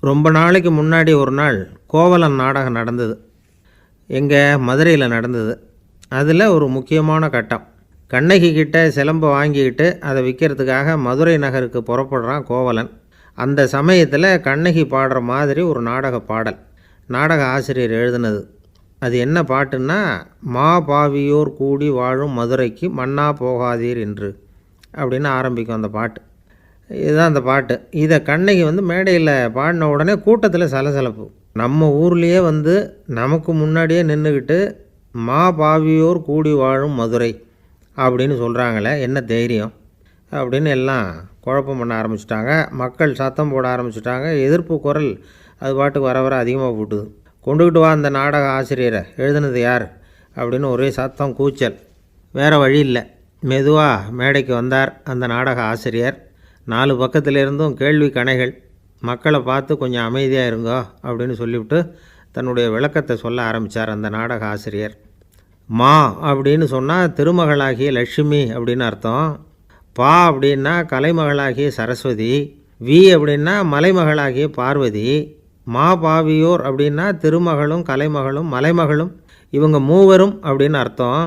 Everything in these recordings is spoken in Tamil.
ரொம்ப நாளைக்கு முன்னாடி ஒரு நாள் கோவலன் நாடகம் நடந்தது. எங்கள் மதுரையில் நடந்தது. அதில் ஒரு முக்கியமான கட்டம். கண்ணகி கிட்ட சிலம்பை வாங்கிக்கிட்டு அதை விற்கிறதுக்காக மதுரை நகருக்கு புறப்படுறான் கோவலன். அந்த சமயத்தில் கண்ணகி பாடுற மாதிரி ஒரு நாடக பாடல் நாடக ஆசிரியர் எழுதினது. அது என்ன பாட்டுன்னா, மா பாவியோர் கூடி வாழும் மதுரைக்கு மன்னா போகாதீர் என்று அப்படின்னு ஆரம்பிக்கும் அந்த பாட்டு. இதுதான் அந்த பாட்டு. இதை கண்ணகி மேடையில் பாடின உடனே கூட்டத்தில் சலசலப்பு. நம்ம ஊர்லேயே நமக்கு முன்னாடியே நின்றுக்கிட்டு மா பாவியோர் கூடி வாழும் மதுரை அப்படின்னு சொல்கிறாங்களே, என்ன தைரியம் அப்படின்னு எல்லாம் குழப்பம் பண்ண ஆரம்பிச்சிட்டாங்க. மக்கள் சத்தம் போட ஆரம்பிச்சிட்டாங்க. எதிர்ப்பு குரல் அது பாட்டுக்கு வர வர அதிகமாக போட்டுது. கொண்டுக்கிட்டு வா அந்த நாடக ஆசிரியரை, எழுதுனது யார் அப்படின்னு ஒரே சத்தம், கூச்சல். வேறு வழி இல்லை. மெதுவாக மேடைக்கு வந்தார் அந்த நாடக ஆசிரியர். 4 பக்கத்திலிருந்தும் கேள்வி கணைகள். மக்களை பார்த்து கொஞ்சம் அமைதியாக இருங்கோ அப்படின்னு சொல்லிவிட்டு தன்னுடைய விளக்கத்தை சொல்ல ஆரம்பித்தார் அந்த நாடக ஆசிரியர். மா அப்படின்னு சொன்னால் திருமகளாகிய லட்சுமி அப்படின்னு அர்த்தம். பா அப்படின்னா கலைமகளாகிய சரஸ்வதி. வி அப்படின்னா மலைமகளாகிய பார்வதி. மா பாவியோர் அப்படின்னா திருமகளும் கலைமகளும் மலைமகளும், இவங்க மூவரும் அப்படின்னு அர்த்தம்.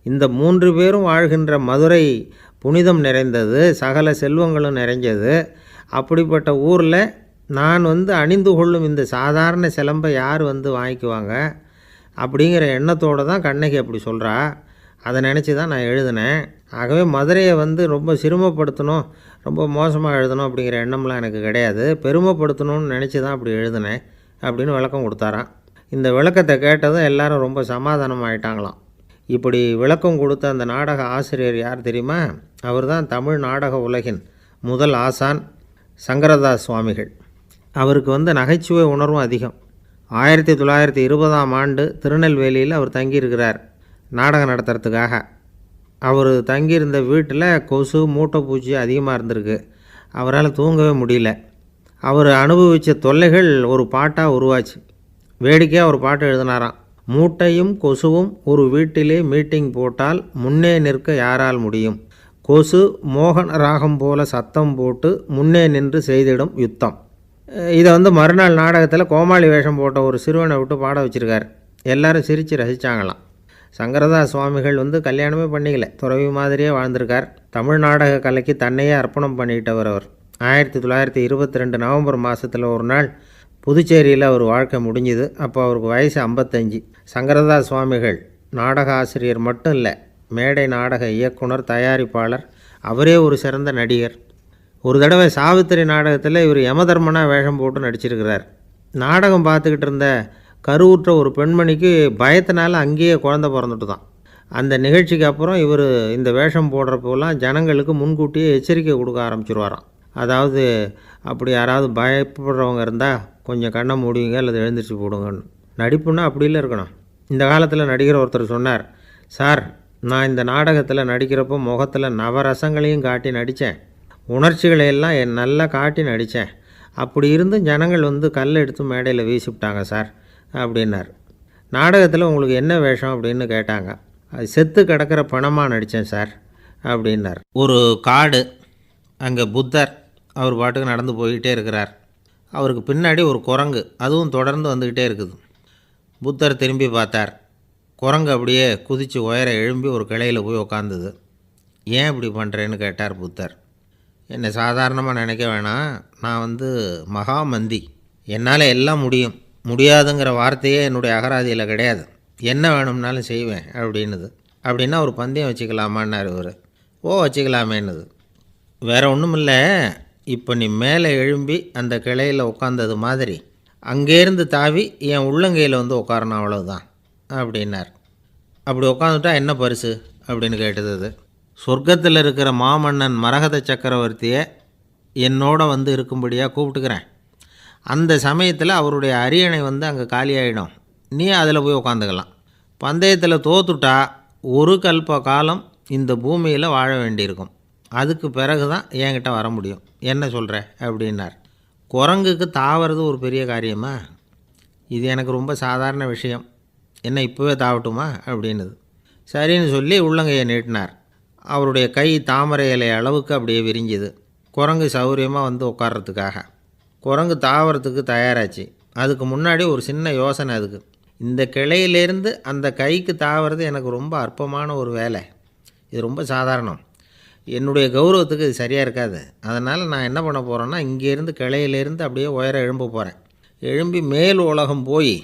இந்த 3 பேரும் வாழ்கின்ற மதுரை புனிதம் நிறைந்தது, சகல செல்வங்களும் நிறைஞ்சது. அப்படிப்பட்ட ஊரில் நான் அணிந்து கொள்ளும் இந்த சாதாரண சிலம்பை யார் வாங்கிக்குவாங்க அப்படிங்கிற எண்ணத்தோடு தான் கண்ணகி அப்படி சொல்கிறா. அதை நினச்சி தான் நான் எழுதினேன். ஆகவே மதுரையை ரொம்ப சிரமப்படுத்தணும், ரொம்ப மோசமாக எழுதணும் அப்படிங்கிற எண்ணம்லாம் எனக்கு கிடையாது. பெருமைப்படுத்தணும்னு நினச்சி தான் அப்படி எழுதினேன் அப்படின்னு விளக்கம் கொடுத்தாராம். இந்த விளக்கத்தை கேட்டதும் எல்லாரும் ரொம்ப சமாதானம் ஆகிட்டாங்களாம். இப்படி விளக்கம் கொடுத்த அந்த நாடக ஆசிரியர் யார் தெரியுமா? அவர் தான் தமிழ் நாடக உலகின் முதல் ஆசான் சங்கரதாஸ் சுவாமிகள். அவருக்கு நகைச்சுவை உணர்வும் அதிகம். 1920ஆம் ஆண்டு திருநெல்வேலியில் அவர் தங்கியிருக்கிறார் நாடகம் நடத்துறதுக்காக. அவர் தங்கியிருந்த வீட்டில் கொசு மூட்டை பூச்சி அதிகமாக இருந்திருக்கு. அவரால் தூங்கவே முடியல. அவர் அனுபவித்த தொல்லைகள் ஒரு பாட்டாக உருவாச்சு. வேடிக்கையாக ஒரு பாட்டு எழுதினாராம். மூட்டையும் கொசுவும் ஒரு வீட்டிலே மீட்டிங் போட்டால் முன்னே நிற்க யாரால் முடியும்? கொசு மோகன ராகம் போல சத்தம் போட்டு முன்னே நின்று செய்திடும் யுத்தம். இதை மறுநாள் நாடகத்தில் கோமாளி வேஷம் போட்ட ஒரு சிறுவனை விட்டு பாட வச்சுருக்கார். எல்லாரும் சிரித்து ரசித்தாங்களாம். சங்கரதாஸ் சுவாமிகள் கல்யாணமே பண்ணிக்கல, துறவி மாதிரியே வாழ்ந்திருக்கார். தமிழ் நாடக கலைக்கு தன்னையே அர்ப்பணம் பண்ணிக்கிட்டவர் அவர். 1922 நவம்பர் மாதத்தில் ஒரு நாள் புதுச்சேரியில் அவர் வாழ்க்கை முடிஞ்சுது. அப்போ அவருக்கு வயசு 55. சங்கரதாஸ் சுவாமிகள் நாடக ஆசிரியர் மட்டும் இல்லை, மேடை நாடக இயக்குனர், தயாரிப்பாளர். அவரே ஒரு சிறந்த நடிகர். ஒரு தடவை சாவித்திரி நாடகத்தில் இவர் யமதர்மனாக வேஷம் போட்டு நடிச்சிருக்கிறார். நாடகம் பார்த்துக்கிட்டு இருந்த கருவுற்ற ஒரு பெண்மணிக்கு பயத்தினால அங்கேயே குழந்தை பிறந்துட்டு தான். அந்த நிகழ்ச்சிக்கு அப்புறம் இவர் இந்த வேஷம் போடுறப்போலாம் ஜனங்களுக்கு முன்கூட்டியே எச்சரிக்கை கொடுக்க ஆரம்பிச்சிருவாராம். அதாவது அப்படி யாராவது பயப்படுறவங்க இருந்தால் கொஞ்சம் கண்ணை மூடிங்க அல்லது எழுந்திரிச்சு போடுங்கன்னு. நடிப்புன்னா அப்படிலாம் இருக்கணும். இந்த காலத்தில் நடிகர் ஒருத்தர் சொன்னார், சார் நான் இந்த நாடகத்தில் நடிக்கிறப்போ முகத்தில் நவரசங்களையும் காட்டி நடித்தேன், உணர்ச்சிகளை எல்லாம் நல்லா காட்டி நடித்தேன். அப்படி இருந்தும் ஜனங்கள் கல் எடுத்து மேடையில் வீசிவிட்டாங்க சார் அப்படின்னார். நாடகத்தில் உங்களுக்கு என்ன வேஷம் அப்படின்னு கேட்டாங்க. அது செத்து கிடக்கிற பணமாக நடித்தேன் சார் அப்படின்னார். ஒரு காடு, அங்கே புத்தர் அவர் பாட்டுக்கு நடந்து போய்கிட்டே இருக்கிறார். அவருக்கு பின்னாடி ஒரு குரங்கு, அதுவும் தொடர்ந்து வந்துக்கிட்டே இருக்குது. புத்தர் திரும்பி பார்த்தார். குரங்கு அப்படியே குதித்து உயர எழும்பி ஒரு கிளையில் போய் உக்காந்துது. ஏன் இப்படி பண்ணுறேன்னு கேட்டார் புத்தர். என்னை சாதாரணமாக நினைக்க வேணாம், நான் மகாமந்தி, என்னால் எல்லாம் முடியும், முடியாதுங்கிற வார்த்தையே என்னுடைய அகராதியில் கிடையாது, என்ன வேணும்னாலும் செய்வேன் அப்படின்னுது. அப்படின்னா ஒரு பந்தயம் வச்சுக்கலாமான்னார் இவர். ஓ வச்சுக்கலாமேன்னுது. வேறு ஒன்றும் இல்லை, இப்போ நீ மேலே எழும்பி அந்த கிளையில் உட்காந்தது மாதிரி அங்கேருந்து தாவி என் உள்ளங்கையில் உட்காரணும், அவ்வளவுதான் அப்படின்னார். அப்படி உட்காந்துட்டா என்ன பரிசு அப்படின்னு கேட்டது அது. சொர்க்கத்தில் இருக்கிற மாமன்னன் மரகத சக்கரவர்த்தியை என்னோட இருக்கும்படியாக கூப்பிட்டுக்கிறேன். அந்த சமயத்தில் அவருடைய அரியணை அங்கே காலியாகிடும், நீ அதில் போய் உட்காந்துக்கலாம். பந்தயத்தில் தோத்துட்டா ஒரு கல்ப காலம் இந்த பூமியில் வாழ வேண்டியிருக்கும், அதுக்கு பிறகு தான் என்கிட்ட வர முடியும், என்ன சொல்கிற அப்படின்னார். குரங்குக்கு தாவறது ஒரு பெரிய காரியமா? இது எனக்கு ரொம்ப சாதாரண விஷயம், என்ன இப்போவே தாவட்டுமா அப்படின்னுது. சரின்னு சொல்லி உள்ளங்கையை நீட்டினார். அவருடைய கை தாமரை இலை அளவுக்கு அப்படியே விரிஞ்சுது. குரங்கு சௌகரியமாக உட்கார்றதுக்காக. குரங்கு தாவறதுக்கு தயாராச்சு. அதுக்கு முன்னாடி ஒரு சின்ன யோசனை அதுக்கு. இந்த கிளையிலேருந்து அந்த கைக்கு தாவறது எனக்கு ரொம்ப அற்பமான ஒரு வேலை. இது ரொம்ப சாதாரணம். என்னுடைய கௌரவத்துக்கு இது சரியாக இருக்காது. அதனால் நான் என்ன பண்ண போகிறேன்னா, இங்கேருந்து கிளையிலேருந்து அப்படியே உயர எழும்ப போகிறேன். எழும்பி மேல் உலகம் போய்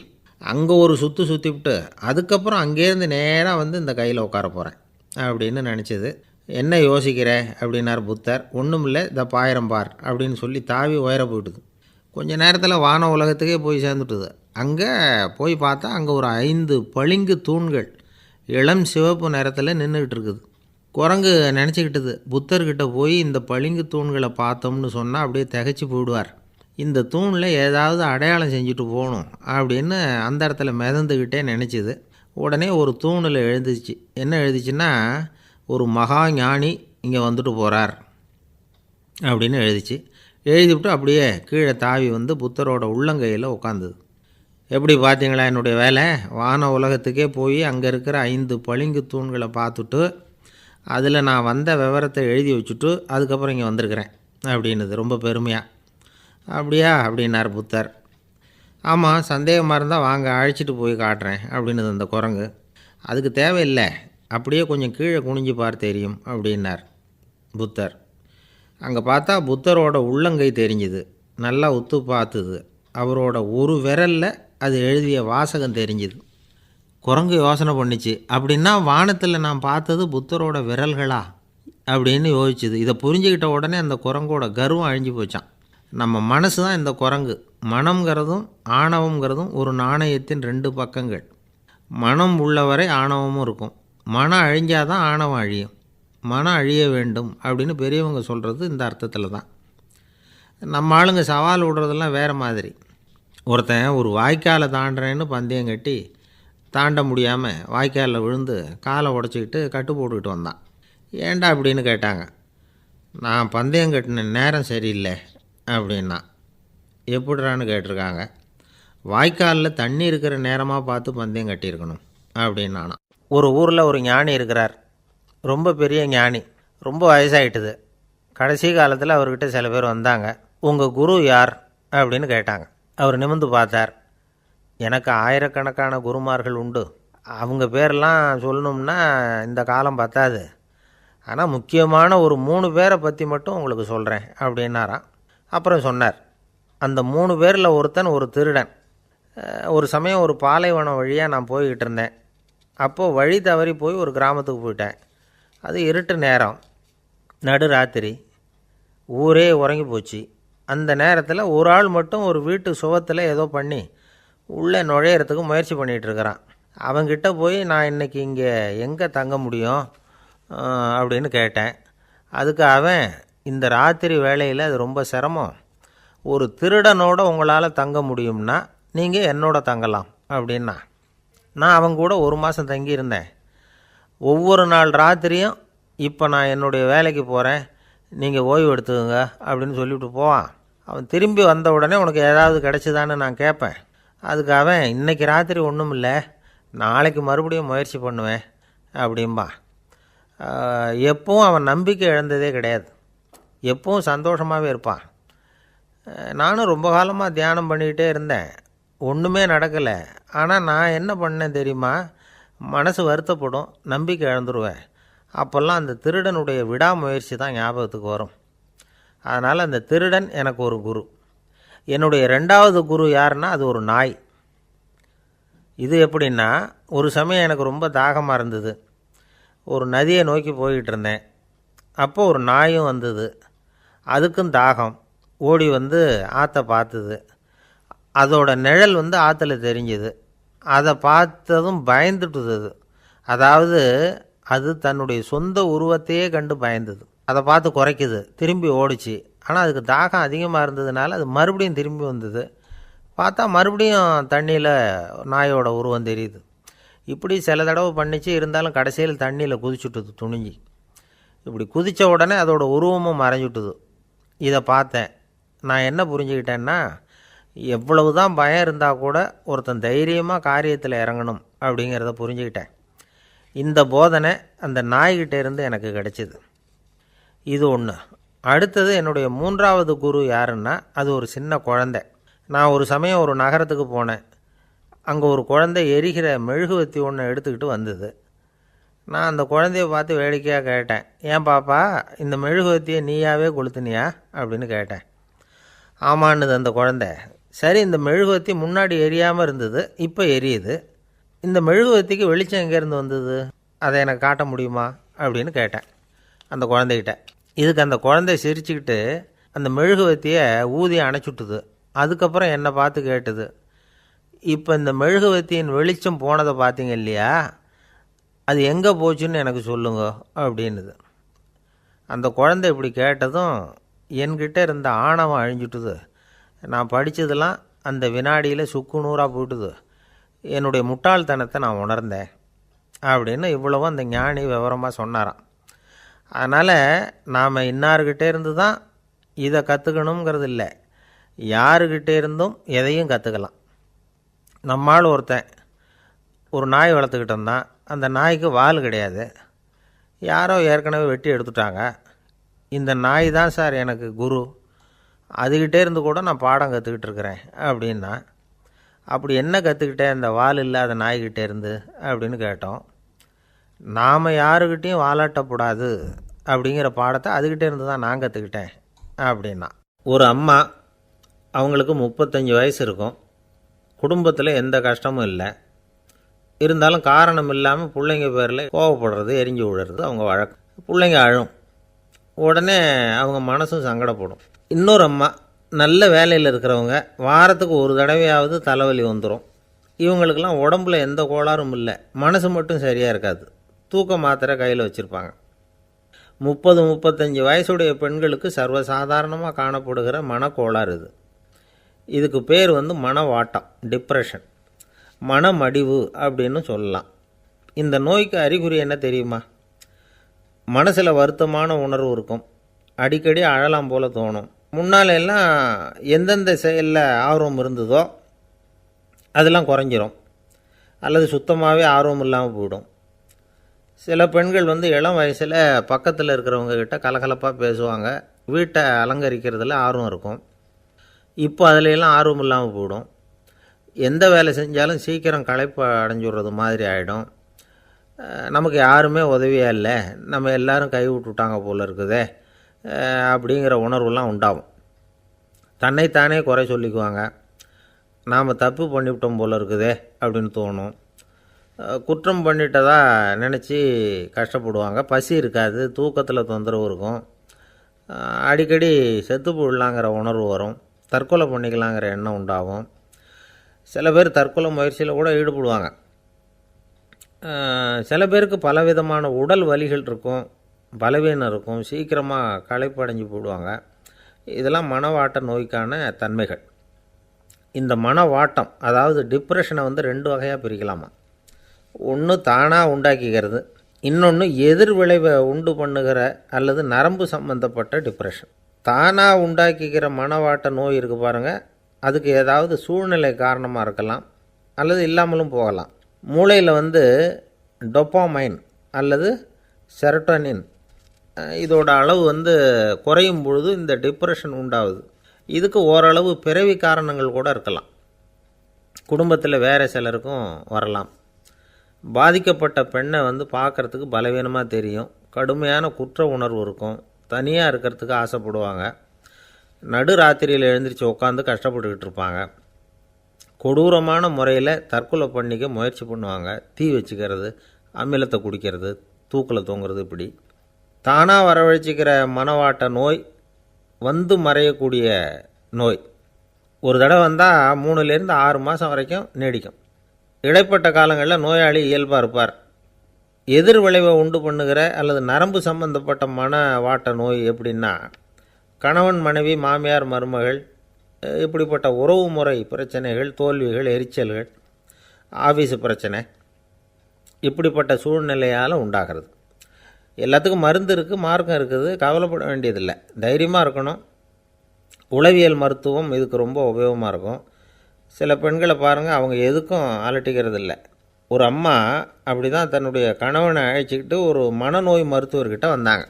அங்கே ஒரு சுற்றிவிட்டு அதுக்கப்புறம் அங்கேருந்து நேராக வந்து இந்த கையில் உட்கார போகிறேன் அப்படின்னு நினச்சிது. என்ன யோசிக்கிற அப்படின்னார் புத்தர். ஒன்றும் இல்லை, இந்த பாயிரம் பார் அப்படின்னு சொல்லி தாவி உயர போயிட்டுது. கொஞ்ச நேரத்தில் வான உலகத்துக்கே போய் சேர்ந்துட்டுது. அங்கே போய் பார்த்தா அங்கே ஒரு 5 பளிங்கு தூண்கள் இளம் சிவப்பு நிறத்தில் நின்றுக்கிட்டு இருக்குது. குரங்கு நினச்சிக்கிட்டது, புத்தர்கிட்ட போய் இந்த பளிங்கு தூண்களை பார்த்தோம்னு சொன்னால் அப்படியே திகைச்சி போயிடுவார். இந்த தூணில் ஏதாவது அடையாளம் செஞ்சுட்டு போகணும் அப்படின்னு அந்த இடத்துல மிதந்துக்கிட்டே நினச்சிது. உடனே ஒரு தூணில் எழுதிச்சு. என்ன எழுதிச்சுன்னா, ஒரு மகா ஞானி இங்கே வந்துட்டு போகிறார் அப்படின்னு எழுதிச்சு. எழுதிவிட்டு அப்படியே கீழே தாவி வந்து புத்தரோட உள்ளங்கையில் உட்காந்துது. எப்படி பார்த்தீங்களா என்னுடைய வேலை? வான உலகத்துக்கே போய் அங்கே இருக்கிற 5 பளிங்கு தூண்களை பார்த்துட்டு அதில் நான் வந்த விவரத்தை எழுதி வச்சுட்டு அதுக்கப்புறம் இங்கே வந்திருக்கிறேன் அப்படின்னுது ரொம்ப பெருமையாக. அப்படியா அப்படின்னார் புத்தர். ஆமாம், சந்தேகமாக இருந்தால் வாங்க அழைச்சிட்டு போய் காட்டுறேன் அப்படின்னுது அந்த குரங்கு. அதுக்கு தேவையில்லை, அப்படியே கொஞ்சம் கீழே குனிஞ்சு பார் தெரியும் அப்படின்னார் புத்தர். அங்கே பார்த்தா புத்தரோட உள்ளங்கை தெரிஞ்சுது. நல்லா உத்து பார்த்துது. அவரோட ஒரு விரலில் அது எழுதிய வாசகம் தெரிஞ்சுது. குரங்கு யோசனை பண்ணிச்சு, அப்படின்னா வானத்தில் நான் பார்த்தது புத்தரோட விரல்களா அப்படின்னு யோசிச்சுது. இதை புரிஞ்சுக்கிட்ட உடனே அந்த குரங்கோட கர்வம் அழிஞ்சு போச்சான். நம்ம மனசு தான் இந்த குரங்கு. மனம்ங்கிறதும் ஆணவங்கிறதும் ஒரு நாணயத்தின் 2 பக்கங்கள். மனம் உள்ளவரை ஆணவமும் இருக்கும். மனம் அழிஞ்சாதான் ஆணவம் அழியும். மனம் அழிய வேண்டும் அப்படின்னு பெரியவங்க சொல்கிறது இந்த அர்த்தத்தில் தான். நம்ம ஆளுங்க சவால் விடுறதெல்லாம் வேறு மாதிரி. ஒருத்தன் ஒரு வாய்க்காலை தாண்டுறேன்னு பந்தயம் கட்டி தாண்ட முடியாமல் வாய்க்காலில் விழுந்து காலை உடச்சிக்கிட்டு கட்டு போட்டுக்கிட்டு வந்தான். ஏன்டா அப்படின்னு கேட்டாங்க. நான் பந்தயம் கட்டின நேரம் சரியில்லை அப்படின்னா. எப்படிறான்னு கேட்டிருக்காங்க. வாய்க்காலில் தண்ணி இருக்கிற நேரமாக பார்த்து பந்தயம் கட்டியிருக்கணும் அப்படின்னானா. ஒரு ஊரில் ஒரு ஞானி இருக்கிறார். ரொம்ப பெரிய ஞானி. ரொம்ப வயசாகிட்டுது. கடைசி காலத்தில் அவர்கிட்ட சில பேர் வந்தாங்க. உங்கள் குரு யார் அப்படின்னு கேட்டாங்க. அவர் நிமிர்ந்து பார்த்தார். எனக்கு ஆயிரக்கணக்கான குருமார்கள் உண்டு. அவங்க பேரெல்லாம் சொல்லணும்னா இந்த காலம் பத்தாது. ஆனால் முக்கியமான ஒரு 3 பேரை பற்றி மட்டும் உங்களுக்கு சொல்கிறேன் அப்படின்னாராம். அப்புறம் சொன்னார், அந்த 3 பேரில் ஒருத்தன் ஒரு திருடன். ஒரு சமயம் ஒரு பாலைவனம் வழியாக நான் போய்கிட்டு இருந்தேன். அப்போது வழி தவறி போய் ஒரு கிராமத்துக்கு போயிட்டேன். அது இருட்டு நேரம், நடு ராத்திரி, ஊரே உறங்கி போச்சு. அந்த நேரத்தில் ஒரு ஆள் மட்டும் ஒரு வீட்டு சுவத்தில் ஏதோ பண்ணி உள்ளே நுழையிறதுக்கு முயற்சி பண்ணிகிட்ருக்கிறான். அவங்கிட்ட போய் நான் இன்றைக்கி இங்கே எங்கே தங்க முடியும் அப்படின்னு கேட்டேன். அதுக்கு அவன், இந்த ராத்திரி வேளையில் அது ரொம்ப சிரமம், ஒரு திருடனோட உங்களால் தங்க முடியும்னா நீங்கள் என்னோட தங்கலாம் அப்படின்னா. நான் அவங்க கூட 1 மாதம் தங்கியிருந்தேன். ஒவ்வொரு நாள் ராத்திரியும் இப்போ நான் என்னுடைய வேலைக்கு போகிறேன், நீங்கள் ஓய்வு எடுத்துக்கோங்க அப்படின்னு சொல்லிவிட்டு போவான். அவன் திரும்பி வந்த உடனே உனக்கு ஏதாவது கிடச்சிதான்னு நான் கேட்பேன். அதுக்கு அவன், இன்றைக்கி ராத்திரி ஒன்றும் இல்லை, நாளைக்கு மறுபடியும் முயற்சி பண்ணுவேன் அப்படின்பா. எப்பவும் அவன் நம்பிக்கை இழந்ததே கிடையாது. எப்பவும் சந்தோஷமாகவே இருப்பான். நானும் ரொம்ப காலமாக தியானம் பண்ணிக்கிட்டே இருந்தேன். ஒன்றுமே நடக்கலை. ஆனால் நான் என்ன பண்ணேன் தெரியுமா? மனசு வருத்தப்படும், நம்பிக்கை இழந்துருவேன். அப்போல்லாம் அந்த திருடனுடைய விடாமுயற்சி தான் ஞாபகத்துக்கு வரும். அதனால் அந்த திருடன் எனக்கு ஒரு குரு. என்னுடைய 2வது குரு யாருன்னா அது ஒரு நாய். இது எப்படின்னா, ஒரு சமயம் எனக்கு ரொம்ப தாகமாக இருந்தது. ஒரு நதியை நோக்கி போய்கிட்டு இருந்தேன். அப்போது ஒரு நாயும் வந்தது. அதுக்கும் தாகம். ஓடி வந்து ஆற்றை பார்த்துது. அதோட நிழல் வந்து ஆற்றுல தெரிஞ்சுது. அதை பார்த்ததும் பயந்துட்டுது. அதாவது அது தன்னுடைய சொந்த உருவத்தையே கண்டு பயந்தது. அதை பார்த்து குறைக்குது, திரும்பி ஓடிச்சு. ஆனால் அதுக்கு தாகம் அதிகமாக இருந்ததுனால அது மறுபடியும் திரும்பி வந்தது. பார்த்தா மறுபடியும் தண்ணியில் நாயோட உருவம் தெரியுது. இப்படி சில தடவை பண்ணிச்சு. இருந்தாலும் கடைசியில் தண்ணியில் குதிச்சுட்டுது துணிஞ்சி. இப்படி குதித்த உடனே அதோட உருவமும் மறைஞ்சுட்டுது. இதை பார்த்தேன். நான் என்ன புரிஞ்சுக்கிட்டேன்னா, எவ்வளவு தான் பயம் இருந்தால் கூட ஒருத்தன் தைரியமாக காரியத்தில் இறங்கணும் அப்படிங்கிறத புரிஞ்சுக்கிட்டேன். இந்த போதனை அந்த நாய்கிட்ட இருந்து எனக்கு கிடைச்சிது. இது ஒன்று. அடுத்தது என்னுடைய 3வது குரு யாருன்னா, அது ஒரு சின்ன குழந்தை. நான் ஒரு சமயம் ஒரு நகரத்துக்கு போனேன். அங்கே ஒரு குழந்தை எரிகிற மெழுகுவத்தி ஒன்று எடுத்துக்கிட்டு வந்தது. நான் அந்த குழந்தைய பார்த்து வேடிக்கையாக கேட்டேன், ஏன் பாப்பா இந்த மெழுகுவத்தியை நீயாவே கொளுத்துனியா அப்படின்னு கேட்டேன். ஆமான்னுது அந்த குழந்தை. சரி, இந்த மெழுகுவத்தி முன்னாடி எரியாமல் இருந்தது, இப்போ எரியுது. இந்த மெழுகுவத்திக்கு வெளிச்சம் எங்கேருந்து வந்தது, அதை எனக்கு காட்ட முடியுமா அப்படின்னு கேட்டேன் அந்த குழந்தைகிட்ட. இதுக்கு அந்த குழந்தை சிரிச்சுக்கிட்டு அந்த மெழுகுவத்தியை ஊதி அணைச்சுட்டுது. அதுக்கப்புறம் என்னை பார்த்து கேட்டுது, இப்போ இந்த மெழுகுவத்தியின் வெளிச்சம் போனதை பார்த்தீங்க இல்லையா, அது எங்கே போச்சுன்னு எனக்கு சொல்லுங்க அப்படின்னுது. அந்த குழந்தை இப்படி கேட்டதும் என்கிட்ட இருந்த ஆணவம் அழிஞ்சுட்டுது. நான் படித்ததெல்லாம் அந்த வினாடியில் சுக்கு நூறாக போயிட்டுது. என்னுடைய முட்டாள்தனத்தை நான் உணர்ந்தேன் அப்படின்னு இவ்வளவும் அந்த ஞானி விவரமாக சொன்னாராம். அதனால் நாம் இன்னார்கிட்டே இருந்து தான் இதை கற்றுக்கணுங்கிறது இல்லை, யாருக்கிட்டே இருந்தும் எதையும் கற்றுக்கலாம். நம்மால் ஒருத்தன் ஒரு நாய் வளர்த்துக்கிட்டு இருந்தான். அந்த நாய்க்கு வால் கிடையாது. யாரோ ஏற்கனவே வெட்டி எடுத்துட்டாங்க. இந்த நாய் தான் சார் எனக்கு குரு, அதுக்கிட்டே இருந்து கூட நான் பாடம் கற்றுக்கிட்டு இருக்கிறேன் அப்படின்னா. அப்படி என்ன கற்றுக்கிட்டேன் அந்த வால் இல்லாத நாய்கிட்டே இருந்து அப்படின்னு கேட்டோம். நாம் யாருக்கிட்டேயும் வாலாட்டக்கூடாது அப்படிங்கிற பாடத்தை அதுக்கிட்டே இருந்து தான் நான் கற்றுக்கிட்டேன் அப்படின்னா. ஒரு அம்மா, அவங்களுக்கு 35 வயசு இருக்கும். குடும்பத்தில் எந்த கஷ்டமும் இல்லை. இருந்தாலும் காரணம் இல்லாமல் பிள்ளைங்க பேரில் கோவப்படுறது, எரிஞ்சு விழுறது அவங்க வழக்கம். பிள்ளைங்க அழும். உடனே அவங்க மனசும் சங்கடப்படும். இன்னொரு அம்மா, நல்ல வேலையில் இருக்கிறவங்க, வாரத்துக்கு ஒரு தடவையாவது தலைவலி வந்துடும். இவங்களுக்கெல்லாம் உடம்புல எந்த கோளாறும் இல்லை, மனசு மட்டும் சரியாக இருக்காது. தூக்க மாத்திரை கையில் வச்சுருப்பாங்க. 30-35 வயசுடைய பெண்களுக்கு சர்வசாதாரணமாக காணப்படுகிற மனக்கோளாறு இது. இதுக்கு பேர் மனவாட்டம், டிப்ரெஷன், மனமடிவு அப்படின்னு சொல்லலாம். இந்த நோய்க்கு அறிகுறி என்ன தெரியுமா? மனசில் வருத்தமான உணர்வு இருக்கும். அடிக்கடி அழலாம் போல தோணும். முன்னால் எல்லாம் எந்தெந்த செயலில் ஆர்வம் இருந்ததோ அதெல்லாம் குறைஞ்சிரும், அல்லது சுத்தமாகவே ஆர்வம் இல்லாமல் போயிடும். சில பெண்கள் இளம் வயசில் பக்கத்தில் இருக்கிறவங்க கிட்ட கலகலப்பாக பேசுவாங்க, வீட்டை அலங்கரிக்கிறதுல ஆர்வம் இருக்கும். இப்போ அதிலெல்லாம் ஆர்வம் இல்லாமல் போயிடும். எந்த வேலை செஞ்சாலும் சீக்கிரம் களைப்பு அடைஞ்சுடுறது மாதிரி ஆகிடும். நமக்கு யாருமே உதவியாக இல்லை, நம்ம எல்லோரும் கை விட்டுட்டாங்க போல் இருக்குதே அப்படிங்கிற உணர்வுலாம் உண்டாகும். தன்னைத்தானே குறை சொல்லிக்குவாங்க. நாம் தப்பு பண்ணிவிட்டோம் போல் இருக்குதே அப்படின்னு தோணும். குற்றம் பண்ணிட்டதா நினச்சி கஷ்டப்படுவாங்க. பசி இருக்காது, தூக்கத்தில் தொந்தரவு இருக்கும். அடிக்கடி செத்து போடலாங்கிற உணர்வு வரும். தற்கொலை பண்ணிக்கலாங்கிற எண்ணம் உண்டாகும். சில பேர் தற்கொலை முயற்சியில் கூட ஈடுபடுவாங்க. சில பேருக்கு பலவிதமான உடல் வலிகள் இருக்கும், பலவீனம் இருக்கும், சீக்கிரமாக களைப்படைஞ்சு போடுவாங்க. இதெல்லாம் மனவாட்ட நோய்க்கான தன்மைகள். இந்த மனவாட்டம், அதாவது டிப்ரெஷனை 2 வகையாக பிரிக்கலாமா. ஒன்று தானாக உண்டாக்கிக்கிறது, இன்னொன்று எதிர் விளைவை உண்டு பண்ணுகிற அல்லது நரம்பு சம்பந்தப்பட்ட டிப்ரெஷன். தானாக உண்டாக்கிக்கிற மனவாட்ட நோய் இருக்குது பாருங்கள், அதுக்கு ஏதாவது சூழ்நிலை காரணமாக இருக்கலாம், அல்லது இல்லாமலும் போகலாம். மூளையில் டொப்பாமைன் அல்லது செரட்டோனின் இதோட அளவு குறையும் பொழுது இந்த டிப்ரெஷன் உண்டாகுது. இதுக்கு ஓரளவு பிறவி காரணங்கள் கூட இருக்கலாம். குடும்பத்தில் வேறு சிலருக்கும் வரலாம். பாதிக்கப்பட்ட பெண்ணை பார்க்குறதுக்கு பலவீனமாக தெரியும், கடுமையான குற்ற உணர்வு இருக்கும், தனியாக இருக்கிறதுக்கு ஆசைப்படுவாங்க, நடு ராத்திரியில் எழுந்திரிச்சு உட்காந்து கஷ்டப்பட்டுக்கிட்டு இருப்பாங்க, கொடூரமான முறையில் தற்கொலை பண்ணிக்க முயற்சி பண்ணுவாங்க, தீ வச்சுக்கிறது, அமிலத்தை குடிக்கிறது, தூக்கில் தொங்குறது. இப்படி தானாக வரவழைச்சிக்கிற மனவாட்ட நோய் மறையக்கூடிய நோய். ஒரு தடவை வந்தால் 3லேருந்து 6 மாதம் வரைக்கும் நீடிக்கும். இடைப்பட்ட காலங்களில் நோயாளி இயல்பாக இருப்பார். எதிர் விளைவை உண்டு பண்ணுகிற அல்லது நரம்பு சம்பந்தப்பட்ட மனவாட்ட நோய் எப்படின்னா, கணவன் மனைவி, மாமியார் மருமகள், இப்படிப்பட்ட உறவு முறை பிரச்சனைகள், தோல்விகள், எரிச்சல்கள், ஆஃபீஸு பிரச்சனை, இப்படிப்பட்ட சூழ்நிலையால் உண்டாகிறது. எல்லாத்துக்கும் மருந்து இருக்குது, மார்க்கம் இருக்குது, கவலைப்பட வேண்டியதில்லை, தைரியமாக இருக்கணும். உளவியல் மருத்துவம் இதுக்கு ரொம்ப உபயோகமாக இருக்கும். சில பெண்களை பாருங்கள், அவங்க எதுக்கும் அலட்டிக்கிறது இல்லை. ஒரு அம்மா அப்படி தான் தன்னுடைய கணவனை அழைச்சிக்கிட்டு ஒரு மனநோய் மருத்துவர்கிட்ட வந்தாங்க.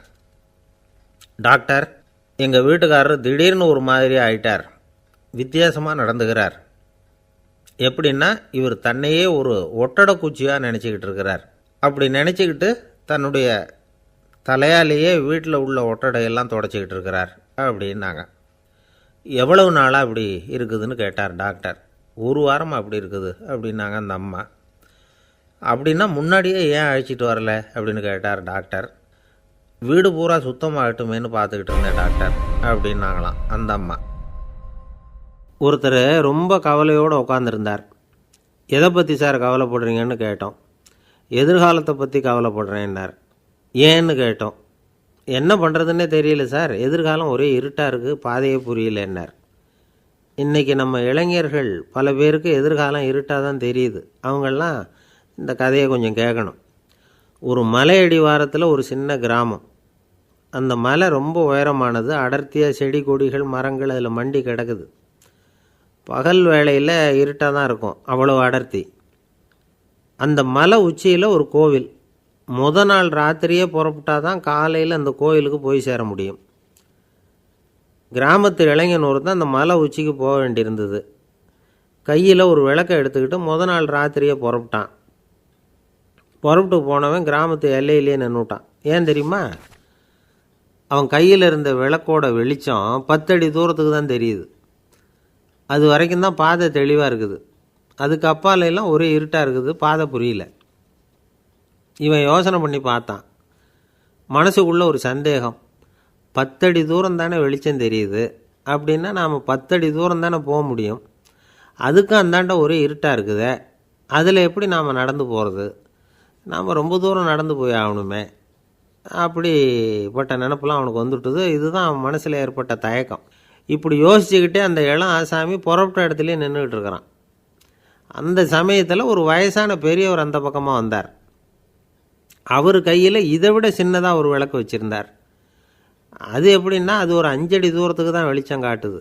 டாக்டர், எங்கள் வீட்டுக்காரர் திடீர்னு ஒரு மாதிரி ஆயிட்டார், வித்தியாசமாக நடந்துக்கிறார். எப்படின்னா இவர் தன்னையே ஒரு ஒட்டடை குச்சியாக நினச்சிக்கிட்டு இருக்கிறார். அப்படி நினச்சிக்கிட்டு தன்னுடைய தலையாலேயே வீட்டில் உள்ள ஒட்டடையெல்லாம் தொடச்சிக்கிட்டு இருக்கிறார் அப்படின்னாங்க. எவ்வளவு நாளாக அப்படி இருக்குதுன்னு கேட்டார் டாக்டர். 1 வாரமாக அப்படி இருக்குது அப்படின்னாங்க அந்த அம்மா. அப்படின்னா முன்னாடியே ஏன் அழைச்சிட்டு வரல அப்படின்னு கேட்டார் டாக்டர். வீடு பூரா சுத்தமாகட்டுமேன்னு பார்த்துக்கிட்டு இருந்தேன் டாக்டர் அப்படின்னாங்களாம் அந்த அம்மா. ஒருத்தர் ரொம்ப கவலையோடு உட்காந்துருந்தார். எதை பற்றி சார் கவலைப்படுறீங்கன்னு கேட்டோம். எதிர்காலத்தை பற்றி கவலைப்படுறேன்னார். ஏன்னு கேட்டோம். என்ன பண்ணுறதுன்னே தெரியல சார், எதிர்காலம் ஒரே இருட்டாக இருக்குது, பாதையே புரியலன்னார். இன்றைக்கி நம்ம இளைஞர்கள் பல பேருக்கு எதிர்காலம் இருட்டாக தான் தெரியுது. அவங்கெல்லாம் இந்த கதையை கொஞ்சம் கேட்கணும். ஒரு மலை அடிவாரத்தில் ஒரு சின்ன கிராமம். அந்த மலை ரொம்ப உயரமானது. அடர்த்தியாக செடி கொடிகள் மரங்கள் அதில் மண்டி கிடக்குது. பகல் வேளையில் இருட்டாக தான் இருக்கும், அவ்வளோ அடர்த்தி. அந்த மலை உச்சியில் ஒரு கோவில். நாள் ராத்திரியே புறப்பட்டால் தான் காலையில் அந்த கோயிலுக்கு போய் சேர முடியும். கிராமத்து இளைஞன் ஒருத்தன் அந்த மலை உச்சிக்கு போக வேண்டியிருந்தது. கையில் ஒரு விளக்கை எடுத்துக்கிட்டு நாள் ராத்திரியே புறப்பட்டான். புறப்பட்டு போனவன் கிராமத்து எல்லையிலே நின்றுட்டான். ஏன் தெரியுமா? அவன் கையில் இருந்த விளக்கோட வெளிச்சம் 10 அடி தூரத்துக்கு தான் தெரியுது. அது வரைக்கும் தான் பாதை தெளிவாக இருக்குது. அதுக்கு அப்பாலெல்லாம் ஒரே இருட்டாக இருக்குது, பாதை புரியல. இவன் யோசனை பண்ணி பார்த்தான். மனசுக்குள்ளே ஒரு சந்தேகம். 10 அடி தூரம் தானே வெளிச்சம் தெரியுது, அப்படின்னா நாம் 10 அடி தூரம் தானே போக முடியும். அதுக்கும் அந்தாண்ட ஒரே இருட்டாக இருக்குதே, அதில் எப்படி நாம் நடந்து போகிறது? நாம் ரொம்ப தூரம் நடந்து போய் ஆகணுமே. அப்படிப்பட்ட நினப்பெல்லாம் அவனுக்கு வந்துவிட்டது. இதுதான் அவன் மனசில் ஏற்பட்ட தயக்கம். இப்படி யோசிச்சுக்கிட்டே அந்த இளம் ஆசாமி புறப்பட்ட இடத்துலையே நின்றுக்கிட்டு இருக்கிறான். அந்த சமயத்தில் ஒரு வயசான பெரியவர் அந்த பக்கமாக வந்தார். அவர் கையில் இதை விட சின்னதாக ஒரு விளக்கு வச்சுருந்தார். அது எப்படின்னா அது ஒரு 5 அடி தூரத்துக்கு தான் வெளிச்சம் காட்டுது,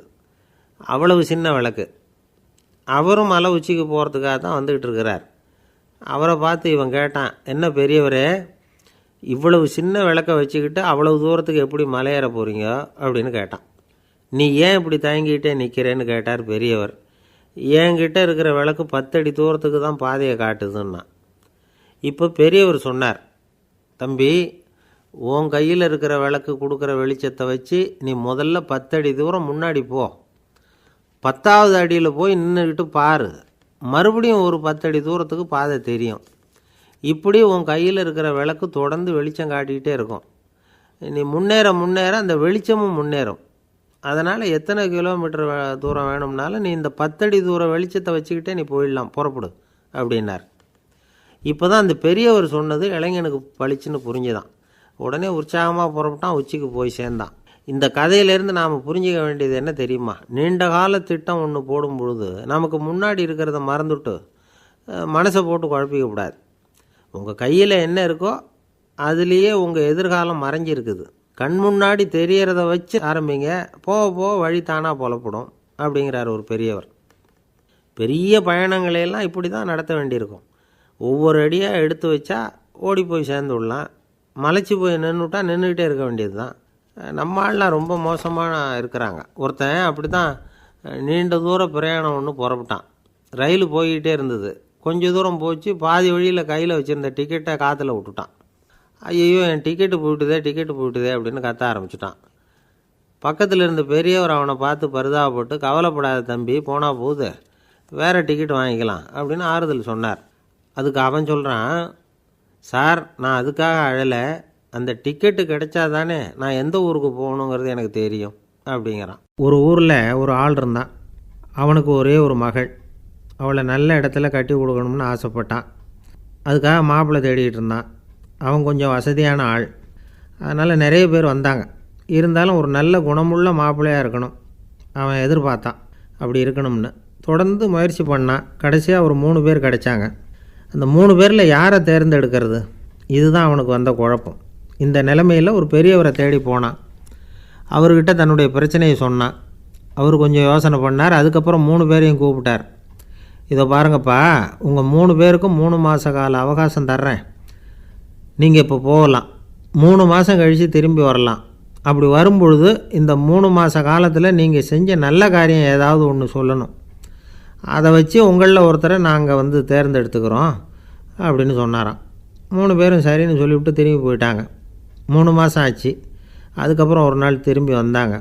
அவ்வளவு சின்ன விளக்கு. அவரும் மலை உச்சிக்கு போகிறதுக்காக தான் வந்துக்கிட்டு இருக்கிறார். அவரை பார்த்து இவன் கேட்டான், என்ன பெரியவரே, இவ்வளவு சின்ன விளக்கை வச்சுக்கிட்டு அவ்வளவு தூரத்துக்கு எப்படி மலையேற போகிறீங்க அப்படின்னு கேட்டான். நீ ஏன் இப்படி தயங்கிக்கிட்டே நிற்கிறேன்னு கேட்டார் பெரியவர். என்கிட்ட இருக்கிற விளக்கு 10 அடி தூரத்துக்கு தான் பாதையை காட்டுதுன்னா. இப்போ பெரியவர் சொன்னார், தம்பி, உன் கையில் இருக்கிற விளக்கு கொடுக்குற வெளிச்சத்தை வச்சு நீ முதல்ல 10 அடி தூரம் முன்னாடி போ. 10வது அடியில் போய் நின்றுக்கிட்டு பாரு, மறுபடியும் ஒரு 10 அடி தூரத்துக்கு பாதை தெரியும். இப்படி உன் கையில் இருக்கிற விளக்கு தொடர்ந்து வெளிச்சம் காட்டிக்கிட்டே இருக்கும். நீ முன்னேற முன்னேற அந்த வெளிச்சமும் முன்னேறும். அதனால் எத்தனை கிலோமீட்டர் தூரம் வேணும்னாலும் நீ இந்த 10 அடி தூரம் வெளிச்சத்தை வச்சுக்கிட்டே நீ போயிடலாம், புறப்படு அப்படின்னார். இப்போ தான் அந்த பெரியவர் சொன்னது இளைஞனுக்கு பளிச்சுன்னு புரிஞ்சுதான். உடனே உற்சாகமாக புறப்பட்டான், உச்சிக்கு போய் சேர்ந்தான். இந்த கதையிலேருந்து நாம் புரிஞ்சிக்க வேண்டியது என்ன தெரியுமா? நீண்ட கால திட்டம் ஒன்று போடும் பொழுது நமக்கு முன்னாடி இருக்கிறத மறந்துட்டு மனசை போட்டு குழப்பிக்கக்கூடாது. உங்கள் கையில் என்ன இருக்கோ அதுலேயே உங்கள் எதிர்காலம் மறைஞ்சிருக்குது. கண் முன்னாடி தெரியறத வச்சு ஆரம்பிங்க, போக போக வழி தானாக புலப்படும் அப்படிங்கிறார் ஒரு பெரியவர். பெரிய பயணங்களையெல்லாம் இப்படி தான் நடத்த வேண்டியிருக்கும். ஒவ்வொரு அடியாக எடுத்து வச்சா ஓடி போய் சேர்ந்து விடலாம். மலைச்சி போய் நின்றுட்டா நின்றுக்கிட்டே இருக்க வேண்டியது தான். நம்ம ஆள்லாம் ரொம்ப மோசமாக இருக்கிறாங்க. ஒருத்தன் அப்படி தான் நீண்ட தூர பிரயாணம் ஒன்று புறப்பட்டான். ரயில் போய்கிட்டே இருந்தது. கொஞ்சம் தூரம் போச்சு, பாதி வழியில் கையில் வச்சுருந்த டிக்கெட்டை காற்றுல விட்டுட்டான். ஐயோ, என் டிக்கெட்டு போயிட்டுதே அப்படின்னு கத்த ஆரம்பிச்சிட்டான். பக்கத்தில் இருந்த பெரியவர் அவனை பார்த்து பரிதாபப்பட்டு, கவலைப்படாத தம்பி, போனால் போகுது, வேறு டிக்கெட் வாங்கிக்கலாம் அப்படின்னு ஆறுதல் சொன்னார். அதுக்கு அவன் சொல்கிறான், சார், நான் அதுக்காக அழலை, அந்த டிக்கெட்டு கிடைச்சா தானே நான் எந்த ஊருக்கு போகணுங்கிறது எனக்கு தெரியும் அப்படிங்கிறான். ஒரு ஊரில் ஒரு ஆள் இருந்தான். அவனுக்கு ஒரே ஒரு மகள். அவளை நல்ல இடத்துல கட்டி கொடுக்கணும்னு ஆசைப்பட்டான். அதுக்காக மாப்பிள்ளை தேடிகிட்டு இருந்தான். அவன் கொஞ்சம் வசதியான ஆள், அதனால் நிறைய பேர் வந்தாங்க. இருந்தாலும் ஒரு நல்ல குணமுள்ள மாப்பிள்ளையாக இருக்கணும் அவன் எதிர்பார்த்தான். அப்படி இருக்கணும்னு தொடர்ந்து முயற்சி பண்ணான். கடைசியாக ஒரு 3 பேர் கிடைச்சாங்க. அந்த 3 பேரில் யாரை தேர்ந்தெடுக்கிறது, இதுதான் அவனுக்கு வந்த குழப்பம். இந்த நிலைமையில் ஒரு பெரியவரை தேடி போனான். அவர்கிட்ட தன்னுடைய பிரச்சனையை சொன்னான். அவர் கொஞ்சம் யோசனை பண்ணார். அதுக்கப்புறம் 3 பேரையும் கூப்பிட்டார். இதை பாருங்கப்பா, உங்கள் 3 பேருக்கும் 3 மாத கால அவகாசம் தர்றேன். நீங்கள் இப்போ போகலாம், 3 மாதம் கழித்து திரும்பி வரலாம். அப்படி வரும்பொழுது இந்த 3 மாத காலத்தில் நீங்கள் செஞ்ச நல்ல காரியம் ஏதாவது ஒன்று சொல்லணும். அதை வச்சு உங்களில் ஒருத்தரை நாங்கள் தேர்ந்தெடுத்துக்கிறோம் அப்படின்னு சொன்னாராம். 3 பேரும் சரின்னு சொல்லிவிட்டு திரும்பி போயிட்டாங்க. 3 மாதம் ஆச்சு. அதுக்கப்புறம் ஒரு நாள் திரும்பி வந்தாங்க.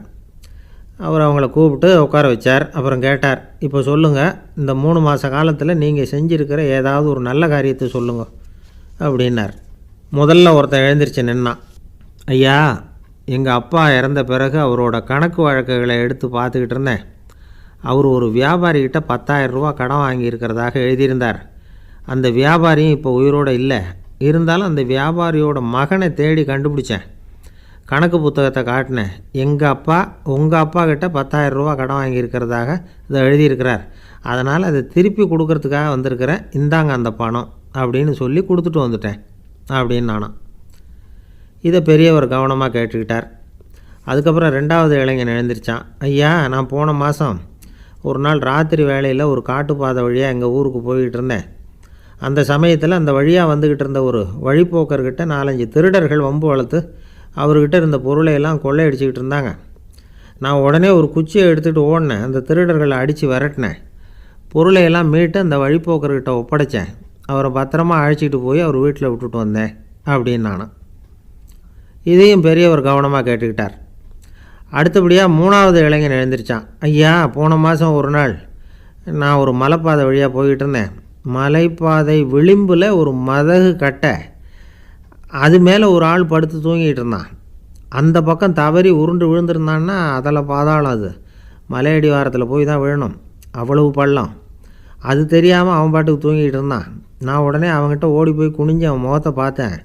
அவர் அவங்கள கூப்பிட்டு உட்கார வச்சார். அப்புறம் கேட்டார், இப்போ சொல்லுங்கள், இந்த 3 மாத காலத்தில் நீங்கள் செஞ்சுருக்கிற ஏதாவது ஒரு நல்ல காரியத்தை சொல்லுங்க அப்படின்னார். முதல்ல ஒருத்தன் எழுந்திரிச்சு நின்னான். ஐயா, எங்கள் அப்பா இறந்த பிறகு அவரோட கணக்கு வழக்குகளை எடுத்து பார்த்துக்கிட்டு இருந்தேன். அவர் ஒரு வியாபாரிகிட்ட 10,000 ரூபா கடன் வாங்கியிருக்கிறதாக எழுதியிருந்தார். அந்த வியாபாரியும் இப்போ உயிரோடு இல்லை. இருந்தாலும் அந்த வியாபாரியோட மகனை தேடி கண்டுபிடிச்சேன். கணக்கு புத்தகத்தை காட்டினேன். எங்கள் அப்பா உங்கள் அப்பா கிட்ட 10,000 ரூபா கடன் வாங்கியிருக்கிறதாக இதை எழுதியிருக்கிறார். அதனால் அதை திருப்பி கொடுக்கறதுக்காக வந்திருக்கிறேன். இந்தாங்க அந்த பணம் அப்படின்னு சொல்லி கொடுத்துட்டு வந்துட்டேன் அப்படின்னு நானும். இதை பெரியவர் கவனமாக கேட்டுக்கிட்டார். அதுக்கப்புறம் 2வது இளைஞன் எழுந்திரிச்சான். ஐயா, நான் போன மாதம் ஒரு நாள் ராத்திரி வேளையில் ஒரு காட்டுப்பாதை வழியாக எங்கள் ஊருக்கு போய்கிட்டு இருந்தேன். அந்த சமயத்தில் அந்த வழியாக வந்துக்கிட்டு இருந்த ஒரு வழிப்போக்கர்கிட்ட 4-5 திருடர்கள் வம்பு வளர்த்து அவர்கிட்ட இருந்த பொருளை எல்லாம் கொள்ளையடிச்சிக்கிட்டு இருந்தாங்க. நான் உடனே ஒரு குச்சியை எடுத்துகிட்டு ஓடினேன். அந்த திருடர்களை அடித்து விரட்டினேன். பொருளை எல்லாம் மீட்டு அந்த வழிப்போக்கர்கிட்ட ஒப்படைச்சேன். அவரை பத்திரமா அழைச்சிக்கிட்டு போய் அவர் வீட்டில் விட்டுட்டு வந்தேன் அப்படின்னு நானும். இதையும் பெரியவர் கவனமாக கேட்டுக்கிட்டார். அடுத்தபடியாக 3வது இளைஞன் எழுந்திரிச்சான். ஐயா, போன மாதம் ஒரு நாள் நான் ஒரு மலைப்பாதை வழியாக போய்கிட்டு இருந்தேன். மலைப்பாதை விளிம்பில் ஒரு மதகு கட்டை, அது மேலே ஒரு ஆள் படுத்து தூங்கிட்டு இருந்தான். அந்த பக்கம் தவறி உருண்டு விழுந்திருந்தான்னா அதில் பாதாளம். அது மலையடி வாரத்தில் போய் தான் விழணும். அவ்வளவு பள்ளம். அது தெரியாமல் அவன் பாட்டுக்கு தூங்கிட்டு இருந்தான். நான் உடனே அவன்கிட்ட ஓடி போய் குனிஞ்சு அவன் முகத்தை பார்த்தேன்.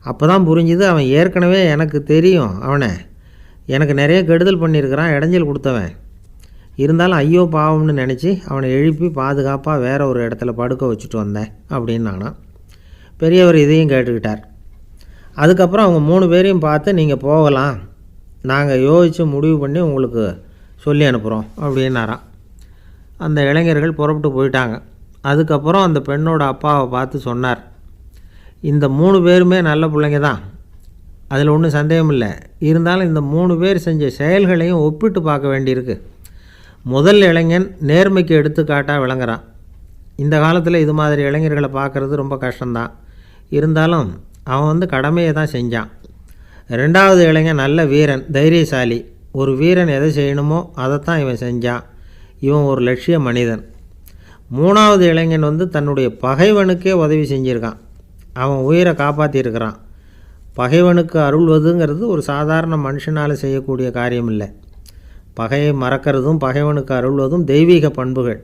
அப்போ தான் புரிஞ்சுது, அவன் ஏற்கனவே எனக்கு தெரியும். அவனை எனக்கு நிறைய கெடுதல் பண்ணியிருக்கிறான், இடைஞ்சல் கொடுத்தவன். இருந்தாலும் ஐயோ பாவம்னு நினச்சி அவனை எழுப்பி பாதுகாப்பாக வேறு ஒரு இடத்துல படுக்க வச்சுட்டு வந்தேன் அப்படின்னு நானும். பெரியவர் இதையும் கேட்டுக்கிட்டார். அதுக்கப்புறம் அவங்க 3 பேரையும் பார்த்து, நீங்கள் போகலாம், நாங்கள் யோசித்து முடிவு பண்ணி உங்களுக்கு சொல்லி அனுப்புகிறோம் அப்படின்னாராம். அந்த இளைஞர்கள் புறப்பட்டு போயிட்டாங்க. அதுக்கப்புறம் அந்த பெண்ணோட அப்பாவை பார்த்து சொன்னார், இந்த 3 பேருமே நல்ல பிள்ளைங்க தான், அதில் ஒன்றும் சந்தேகம் இல்லை. இருந்தாலும் இந்த 3 பேர் செஞ்ச செயல்களையும் ஒப்பிட்டு பார்க்க வேண்டியிருக்கு. முதல் இளைஞன் நேர்மைக்கு எடுத்துக்காட்டாக விளங்குறான். இந்த காலத்தில் இது மாதிரி இளைஞர்களை பார்க்குறது ரொம்ப கஷ்டம்தான். இருந்தாலும் அவன் கடமையை தான் செஞ்சான். 2வது இளைஞன் நல்ல வீரன், தைரியசாலி. ஒரு வீரன் எதை செய்யணுமோ அதைத்தான் இவன் செஞ்சான். இவன் ஒரு லட்சிய மனிதன். 3வது இளைஞன் தன்னுடைய பகைவனுக்கே உதவி செஞ்சுருக்கான். அவன் உயிரை காப்பாற்றியிருக்கிறான். பகைவனுக்கு அருள்வதுங்கிறது ஒரு சாதாரண மனுஷனால் செய்யக்கூடிய காரியம் இல்லை. பகையை மறக்கிறதும் பகைவனுக்கு அருள்வதும் தெய்வீக பண்புகள்.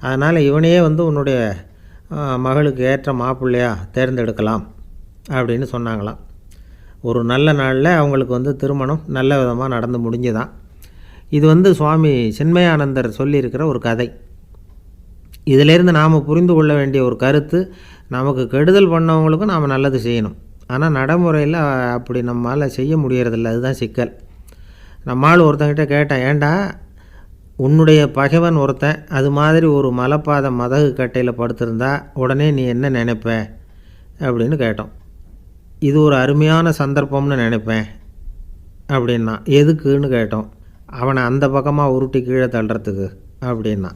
அதனால் இவனையே உன்னுடைய மகளுக்கு ஏற்ற மாப்பிள்ளையாக தேர்ந்தெடுக்கலாம் அப்படின்னு சொன்னாங்களாம். ஒரு நல்ல நாளில் அவங்களுக்கு திருமணம் நல்ல விதமாக நடந்து முடிஞ்சுதான். இது சுவாமி சின்மயானந்தர் சொல்லியிருக்கிற ஒரு கதை. இதிலேருந்து நாம் புரிந்து கொள்ள வேண்டிய ஒரு கருத்து, நமக்கு கெடுதல் பண்ணவங்களுக்கும் நாம் நல்லது செய்யணும். ஆனால் நடைமுறையில் அப்படி நம்மளால் செய்ய முடியறதில்ல. அதுதான் சிக்கல். நம்மால் ஒருத்தங்கிட்ட கேட்டேன், ஏண்டா உன்னுடைய பகைவன் ஒருத்தன் அது மாதிரி ஒரு மலைப்பாதை மதகு கட்டையில் படுத்திருந்தா உடனே நீ என்ன நினைப்ப அப்படின்னு கேட்டோம். இது ஒரு அருமையான சந்தர்ப்பம்னு நினைப்பேன் அப்படின்னா. எதுக்குன்னு கேட்டோம். அவனை அந்த பக்கமாக உருட்டி கீழே தள்ளுறதுக்கு அப்படின்னா.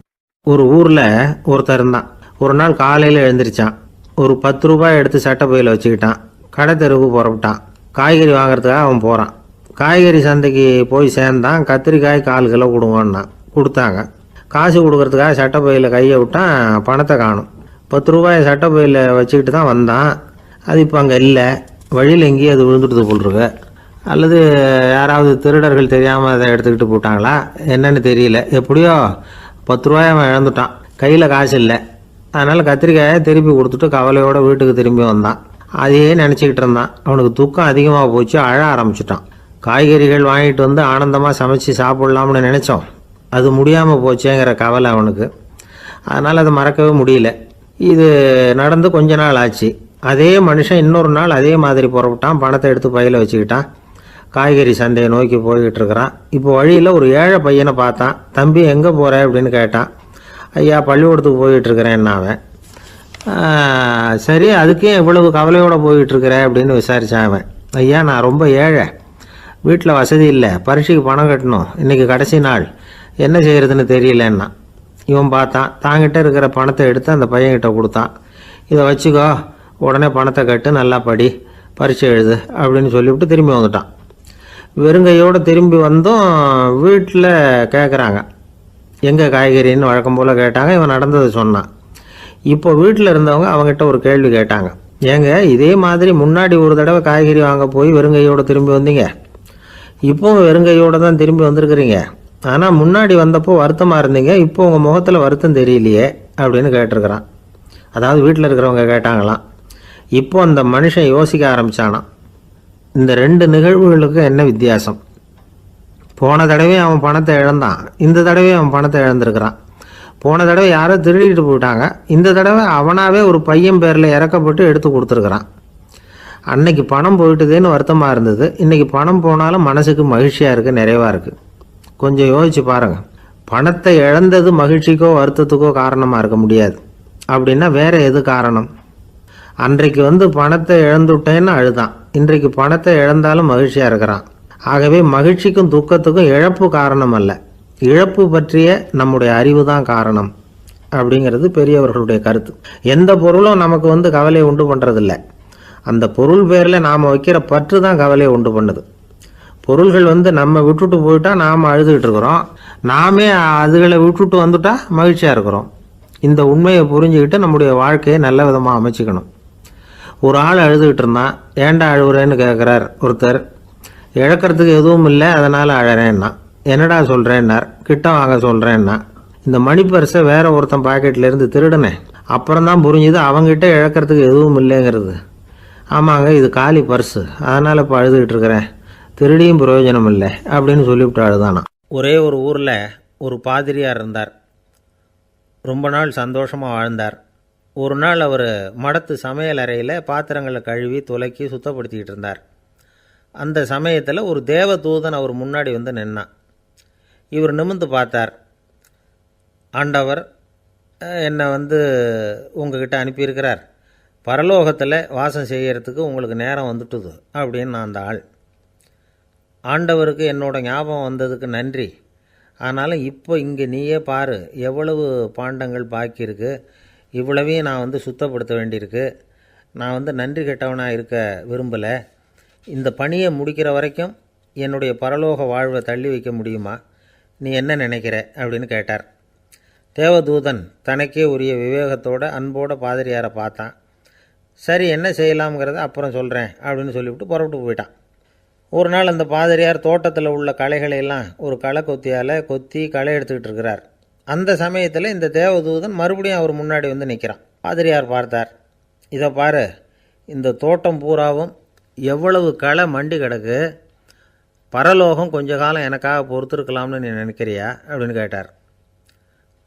ஒரு ஊரில் ஒருத்தர் இருந்தான். ஒரு நாள் காலையில் எழுந்திரிச்சான். ஒரு 10 ரூபாய் எடுத்து சட்டை பையில் வச்சுக்கிட்டான். கடை தெருவுக்கு புறப்பட்டான். காய்கறி வாங்கிறதுக்காக அவன் போகிறான். காய்கறி சந்தைக்கு போய் சேர்ந்தான். கத்திரிக்காய் 4 கிலோ கொடுங்கன்னா கொடுத்தாங்க. காசு கொடுக்கறதுக்காக சட்டை பையில் கையை விட்டான். பணத்தை காணும். 10 ரூபாயை சட்டை பையில் வச்சுக்கிட்டு தான் வந்தான். அது இப்போ அங்கே இல்லை. வழியில் எங்கேயும் அது விழுந்துட்டு போட்டிருக்கு. அல்லது யாராவது திருடர்கள் தெரியாமல் அதை எடுத்துக்கிட்டு போட்டாங்களா என்னன்னு தெரியல. எப்படியோ 10 ரூபாயை அவன் இழந்துட்டான். கையில் காசு இல்லை. அதனால் கத்திரிக்காயை திருப்பி கொடுத்துட்டு கவலையோடு வீட்டுக்கு திரும்பி வந்தான். அதையே நினச்சிக்கிட்டு இருந்தான். அவனுக்கு துக்கம் அதிகமாக போச்சு. அழ ஆரம்பிச்சிட்டான். காய்கறிகள் வாங்கிட்டு ஆனந்தமாக சமைச்சு சாப்பிட்லாம்னு நினச்சோம். அது முடியாமல் போச்சேங்கிற கவலை அவனுக்கு. அதனால் அதை மறக்கவே முடியல. இது நடந்து கொஞ்ச நாள் ஆச்சு. அதே மனுஷன் இன்னொரு நாள் அதே மாதிரி புறப்பட்டான். பணத்தை எடுத்து பையில் வச்சுக்கிட்டான். காய்கறி சந்தையை நோக்கி போய்கிட்டு இருக்கிறான். இப்போ வழியில் ஒரு ஏழை பையனை பார்த்தான். தம்பி எங்கே போகிற அப்படின்னு கேட்டான். ஐயா பள்ளிக்கூடத்துக்கு போய்கிட்டுருக்கிறேன் அவன். சரி, அதுக்கே இவ்வளவு கவலையோடு போய்கிட்டுருக்கிற அப்படின்னு விசாரித்தான் அவன். ஐயா நான் ரொம்ப ஏழை, வீட்டில் வசதி இல்லை, பரீட்சைக்கு பணம் கட்டணும், இன்றைக்கி கடைசி நாள், என்ன செய்கிறதுன்னு தெரியலன்னா. இவன் பார்த்தான், தாங்கிட்ட இருக்கிற பணத்தை எடுத்து அந்த பையன்கிட்ட கொடுத்தான். இதை வச்சுக்கோ, உடனே பணத்தை கட்டு, நல்லா படி, பரீட்சை எழுது அப்படின்னு சொல்லிவிட்டு திரும்பி வந்துட்டான். வெறுங்கையோடு திரும்பி வந்தும் வீட்டில் கேட்குறாங்க, எங்கே காய்கறின்னு வழக்கம் போல் கேட்டாங்க. இவன் நடந்ததை சொன்னான். இப்போ வீட்டில் இருந்தவங்க அவங்ககிட்ட ஒரு கேள்வி கேட்டாங்க, ஏங்க இதே மாதிரி முன்னாடி ஒரு தடவை காய்கறி வாங்க போய் வெறுங்கையோடு திரும்பி வந்தீங்க, இப்போவும் வெறுங்கையோடு தான் திரும்பி வந்திருக்கிறீங்க, ஆனால் முன்னாடி வந்தப்போ வருத்தமாக இருந்தீங்க, இப்போ உங்கள் முகத்தில் வருத்தம் தெரியலையே அப்படின்னு கேட்டிருக்கிறான். அதாவது வீட்டில் இருக்கிறவங்க கேட்டாங்களாம். இப்போ அந்த மனுஷன் யோசிக்க ஆரம்பித்தானான், இந்த ரெண்டு நிகழ்வுகளுக்கு என்ன வித்தியாசம்? போன தடவை அவன் பணத்தை இழந்தான், இந்த தடவை அவன் பணத்தை இழந்திருக்கிறான். போன தடவை யாரோ திருடிட்டு போயிட்டாங்க, இந்த தடவை அவனாவே ஒரு பையன் பேரில் இறக்கப்பட்டு எடுத்து கொடுத்துருக்குறான். அன்னைக்கு பணம் போயிட்டுதுன்னு வருத்தமாக இருந்தது, இன்றைக்கி பணம் போனாலும் மனசுக்கு மகிழ்ச்சியாக இருக்குது, நிறைவாக இருக்குது. கொஞ்சம் யோசிச்சு பாருங்கள். பணத்தை இழந்தது மகிழ்ச்சிக்கோ வருத்தத்துக்கோ காரணமாக இருக்க முடியாது. அப்படின்னா வேறு எது காரணம்? அன்றைக்கு பணத்தை இழந்துட்டேன்னு அழுதான், இன்றைக்கு பணத்தை இழந்தாலும் மகிழ்ச்சியாக இருக்கிறான். ஆகவே மகிழ்ச்சிக்கும் துக்கத்துக்கும் இழப்பு காரணம் அல்ல, இழப்பு பற்றிய நம்முடைய அறிவு தான் காரணம் அப்படிங்கிறது பெரியவர்களுடைய கருத்து. எந்த பொருளும் நமக்கு கவலையை உண்டு பண்ணுறதில்ல, அந்த பொருள் பேரில் நாம் வைக்கிற பற்று தான் கவலையை உண்டு பண்ணுது. பொருள்கள் நம்ம விட்டுட்டு போயிட்டா நாம் அழுதுகிட்டு இருக்கிறோம், நாமே அதுகளை விட்டுட்டு வந்துட்டா மகிழ்ச்சியாக இருக்கிறோம். இந்த உண்மையை புரிஞ்சுக்கிட்டு நம்முடைய வாழ்க்கையை நல்ல விதமாக அமைச்சிக்கணும். ஒரு ஆள் அழுதுகிட்டு இருந்தான், ஏண்டா அழுகுறேன்னு கேட்குறார் ஒருத்தர். இழக்கிறதுக்கு எதுவும் இல்லை அதனால் அழறேன்னா. என்னடா சொல்கிறேன்னார். கிட்ட வாங்க சொல்கிறேன்னா. இந்த மணி பர்ஸை வேற ஒருத்தன் பாக்கெட்லேருந்து திருடினேன், அப்புறம் தான் புரிஞ்சுது அவங்ககிட்ட இழக்கிறதுக்கு எதுவும் இல்லைங்கிறது. ஆமாங்க, இது காலி பர்ஸு, அதனால் இப்போ அழுதுகிட்டு இருக்கிறேன், திருடியும் பிரயோஜனம் இல்லை அப்படின்னு சொல்லிவிட்டு அழுதானா. ஒரே ஒரு ஊரில் ஒரு பாதிரியார் இருந்தார். ரொம்ப நாள் சந்தோஷமாக வாழ்ந்தார். ஒரு நாள் அவர் மடத்து சமையல் அறையில் பாத்திரங்களை கழுவி துலக்கி சுத்தப்படுத்திக்கிட்டு இருந்தார். அந்த சமயத்தில் ஒரு தேவதூதன் அவர் முன்னாடி நின்னான். இவர் நிமிர்ந்து பார்த்தார். ஆண்டவர் என்னை உங்ககிட்ட அனுப்பியிருக்கிறார், பரலோகத்தில் வாசம் செய்கிறதுக்கு உங்களுக்கு நேரம் வந்துட்டுது அப்படின்னு நான் அந்த ஆள். ஆண்டவருக்கு என்னோட ஞாபகம் வந்ததுக்கு நன்றி. ஆனாலும் இப்போ இங்கே நீயே பாரு, எவ்வளவு பாண்டங்கள் பாக்கி இருக்குது, இவ்வளவையும் நான் சுத்தப்படுத்த வேண்டியிருக்கு. நான் நன்றி கெட்டவனாக இருக்க விரும்பலை. இந்த பணியை முடிக்கிற வரைக்கும் என்னுடைய பரலோக வாழ்வை தள்ளி வைக்க முடியுமா? நீ என்ன நினைக்கிற அப்படின்னு கேட்டார். தேவதூதன் தனக்கே உரிய விவேகத்தோட அன்போட பாதிரியாரை பார்த்தான். சரி, என்ன செய்யலாம்ங்கிறத அப்புறம் சொல்கிறேன் அப்படின்னு சொல்லிவிட்டு புறப்பட்டு போயிட்டான். ஒரு நாள் அந்த பாதிரியார் தோட்டத்தில் உள்ள களைகளையெல்லாம் ஒரு களை கொத்தியால் கொத்தி களை எடுத்துக்கிட்டு இருக்கிறார். அந்த சமயத்தில் இந்த தேவதூதன் மறுபடியும் அவர் முன்னாடி நிற்கிறான். பாதிரியார் பார்த்தார். இதை பாரு, இந்த தோட்டம் பூராவும் எவ்வளவு களை மண்டி கிடக்கு, பரலோகம் கொஞ்ச காலம் எனக்காக பொறுத்திருக்கலாம்னு நீ நினைக்கிறியா அப்படின்னு கேட்டார்.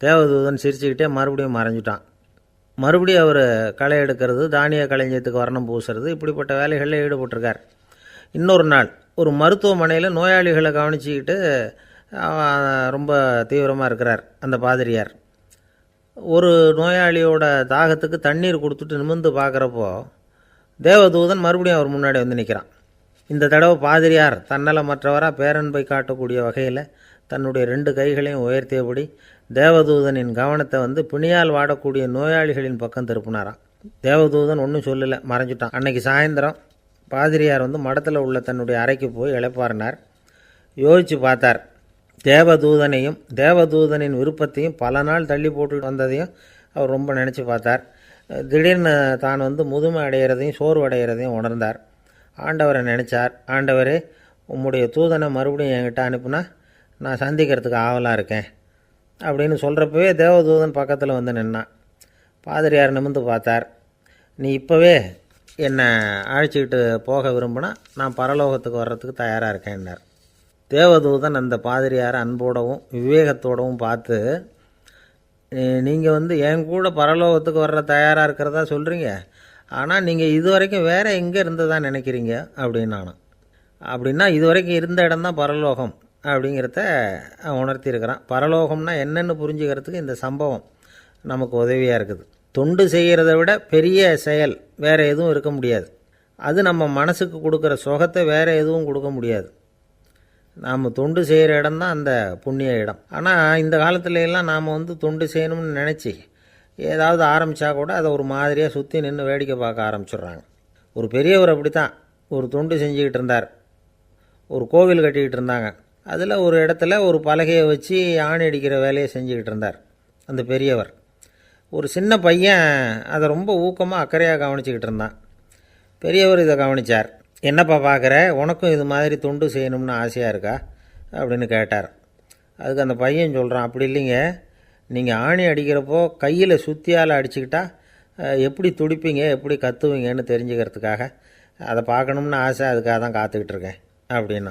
தேவதூதன் சிரிச்சுக்கிட்டே மறுபடியும் மறைஞ்சிட்டான். மறுபடியும் அவர் களை எடுக்கிறது, தானிய களஞ்சியத்துக்கு வர்ணம் பூசுறது, இப்படிப்பட்ட வேலைகளில் ஈடுபட்டிருக்கார். இன்னொரு நாள் ஒரு மருத்துவமனையில் நோயாளிகளை கவனிச்சிக்கிட்டு ரொம்ப தீவிரமாக இருக்கிறார் அந்த பாதிரியார். ஒரு நோயாளியோட தாகத்துக்கு தண்ணீர் கொடுத்துட்டு நிமிர்ந்து பார்க்குறப்போ தேவதூதன் மறுபடியும் அவர் முன்னாடி நிற்கிறான். இந்த தடவை பாதிரியார் தன்னலமற்றவராக பேரன்பை காட்டக்கூடிய வகையில் தன்னுடைய 2 கைகளையும் உயர்த்தியபடி தேவதூதனின் கவனத்தை பிணியால் வாடக்கூடிய நோயாளிகளின் பக்கம் திருப்பினாராம். தேவதூதன் ஒன்றும் சொல்லலை, மறைஞ்சிட்டான். அன்னைக்கு சாயந்தரம் பாதிரியார் மடத்தில் உள்ள தன்னுடைய அறைக்கு போய் இளைப்பாறினார். யோசித்து பார்த்தார். தேவதூதனையும் தேவதூதனின் விருப்பத்தையும் பல நாள் தள்ளி போட்டு வந்ததையும் அவர் ரொம்ப நினச்சி பார்த்தார். திடீர்னு தான் முதுமை அடைகிறதையும் சோர்வு அடைகிறதையும் உணர்ந்தார். ஆண்டவரை நினச்சார். ஆண்டவரே, உம்முடைய தூதனை மறுபடியும் என்கிட்ட அனுப்புனா நான் சந்திக்கிறதுக்கு ஆவலாக இருக்கேன் அப்படின்னு சொல்கிறப்பவே தேவதூதன் பக்கத்தில் நின்னான். பாதிரியார் நிமிர்ந்து பார்த்தார். நீ இப்போவே என்னை அழைச்சிக்கிட்டு போக விரும்பினா நான் பரலோகத்துக்கு வர்றதுக்கு தயாராக இருக்கேன்னார். தேவதூதன் அந்த பாதிரியாரை அன்போடவும் விவேகத்தோடவும் பார்த்து, நீங்கள் என் கூட பரலோகத்துக்கு வர்ற தயாராக இருக்கிறதா சொல்கிறீங்க, ஆனால் நீங்கள் இது வரைக்கும் வேறு எங்கே இருந்ததான் நினைக்கிறீங்க அப்படின்னு நானும். அப்படின்னா இது வரைக்கும் இருந்த இடம்தான் பரலோகம் அப்படிங்கிறத உணர்த்தியிருக்கிறான். பரலோகம்னா என்னென்னு புரிஞ்சுக்கிறதுக்கு இந்த சம்பவம் நமக்கு உதவியாக இருக்குது. தொண்டு செய்கிறத விட பெரிய செயல் வேறு எதுவும் இருக்க முடியாது. அது நம்ம மனசுக்கு கொடுக்குற சுகத்தை வேறு எதுவும் கொடுக்க முடியாது. நாம் தொண்டு செய்கிற இடம் தான் அந்த புண்ணிய இடம். ஆனால் இந்த காலத்துல எல்லாம் நாம் வந்து தொண்டு செய்யணும்னு நினச்சி ஏதாவது ஆரம்பித்தா கூட அதை ஒரு மாதிரியாக சுற்றி நின்று வேடிக்கை பார்க்க ஆரம்பிச்சிடுறாங்க. ஒரு பெரியவர் அப்படி தான் ஒரு தொண்டு செஞ்சுக்கிட்டு இருந்தார். ஒரு கோவில் கட்டிக்கிட்டு இருந்தாங்க. அதில் ஒரு இடத்துல ஒரு பலகையை வச்சு ஆணி அடிக்கிற வேலையை செஞ்சுக்கிட்டு இருந்தார் அந்த பெரியவர். ஒரு சின்ன பையன் அதை ரொம்ப ஊக்கமாக அக்கறையாக கவனிச்சிக்கிட்டு இருந்தான். பெரியவர் இதை கவனித்தார். என்னப்பா பார்க்குற, உனக்கும் இது மாதிரி தொண்டு செய்யணும்னு ஆசையாக இருக்கா அப்படின்னு கேட்டார். அதுக்கு அந்த பையன் சொல்கிறான், அப்படி இல்லைங்க, நீங்கள் ஆணி அடிக்கிறப்போ கையில் சுத்தியால் அடிச்சுக்கிட்டா எப்படி துடிப்பீங்க, எப்படி கத்துவீங்கன்னு தெரிஞ்சுக்கிறதுக்காக அதை பார்க்கணும்னு ஆசை, அதுக்காக தான் காத்துக்கிட்டு இருக்கேன் அப்படின்னா.